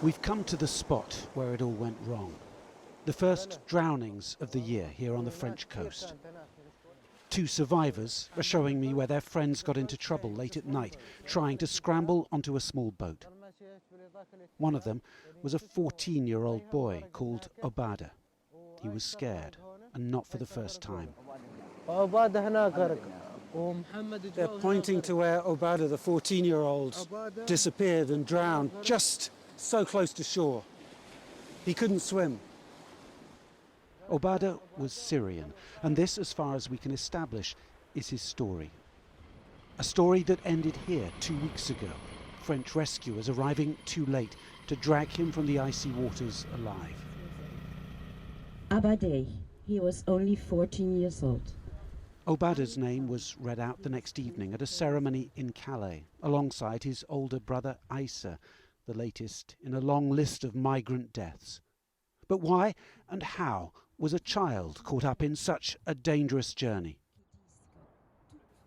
We've come to the spot where it all went wrong. The first drownings of the year here on the French coast. Two survivors are showing me where their friends got into trouble late at night, trying to scramble onto a small boat. One of them was a 14-year-old boy called Obada. He was scared, and not for the first time. They're pointing to where Obada, the 14-year-old, disappeared and drowned, just so close to shore. He couldn't swim. Obada was Syrian, and this, as far as we can establish, is his story. A story that ended here 2 weeks ago, French rescuers arriving too late to drag him from the icy waters alive. Abade, he was only 14 years old. Obada's name was read out the next evening at a ceremony in Calais, alongside his older brother Isa, the latest in a long list of migrant deaths. But why and how was a child caught up in such a dangerous journey?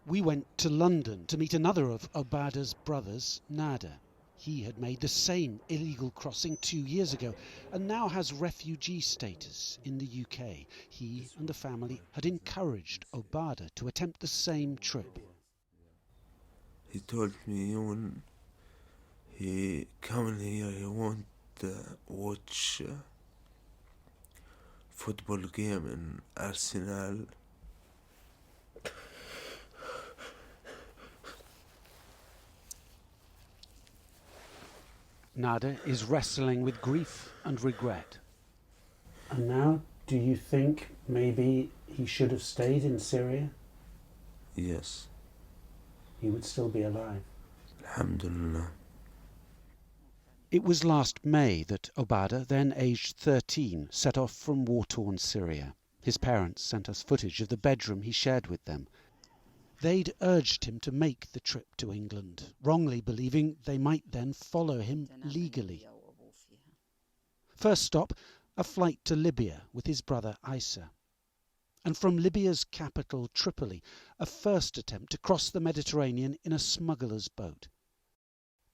We went to London to meet another of Obada's brothers, Nada. He had made the same illegal crossing 2 years ago and now has refugee status in the UK. He and the family had encouraged Obada to attempt the same trip. He told me when he come here, he want to watch football game in Arsenal. Nada is wrestling with grief and regret. And now, do you think maybe he should have stayed in Syria? Yes. He would still be alive. Alhamdulillah. It was last May that Obada, then aged 13, set off from war-torn Syria. His parents sent us footage of the bedroom he shared with them. They'd urged him to make the trip to England, wrongly believing they might then follow him legally. First stop, a flight to Libya with his brother Isa. And from Libya's capital, Tripoli, a first attempt to cross the Mediterranean in a smuggler's boat.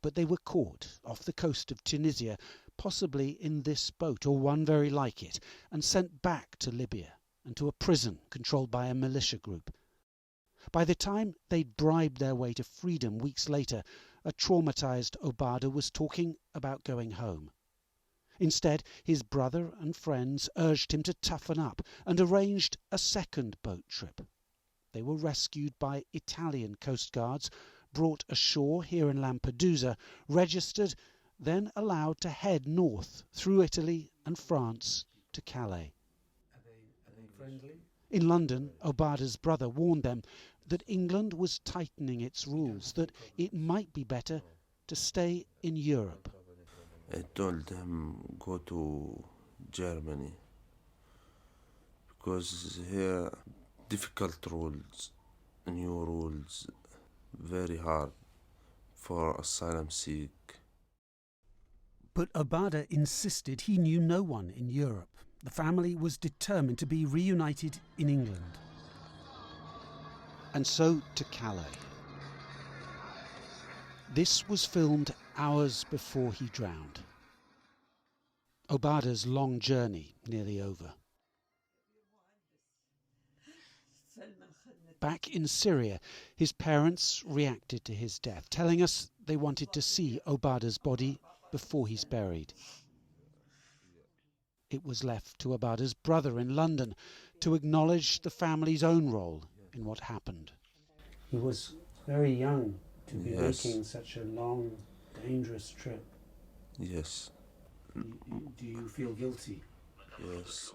But they were caught off the coast of Tunisia, possibly in this boat or one very like it, and sent back to Libya and to a prison controlled by a militia group. By the time they'd bribed their way to freedom weeks later, a traumatized Obada was talking about going home. Instead, his brother and friends urged him to toughen up and arranged a second boat trip. They were rescued by Italian coast guards, brought ashore here in Lampedusa, registered, then allowed to head north through Italy and France to Calais. Are they friendly? In London, Obada's brother warned them that England was tightening its rules, that it might be better to stay in Europe. I told them go to Germany because here difficult rules, new rules, very hard for asylum seek. But Obada insisted he knew no one in Europe. The family was determined to be reunited in England. And so to Calais. This was filmed hours before he drowned. Obada's long journey nearly over. Back in Syria, his parents reacted to his death, telling us they wanted to see Obada's body before he's buried. It was left to Obada's brother in London to acknowledge the family's own role in what happened. He was very young to be Yes. making such a long, dangerous trip. Yes, Do you feel guilty? yes,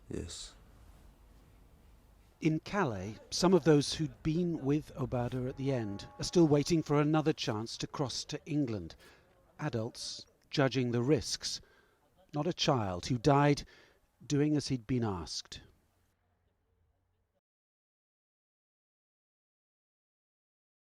yes. In Calais, some of those who'd been with Obada at the end are still waiting for another chance to cross to England. Adults judging the risks, not a child who died doing as he'd been asked.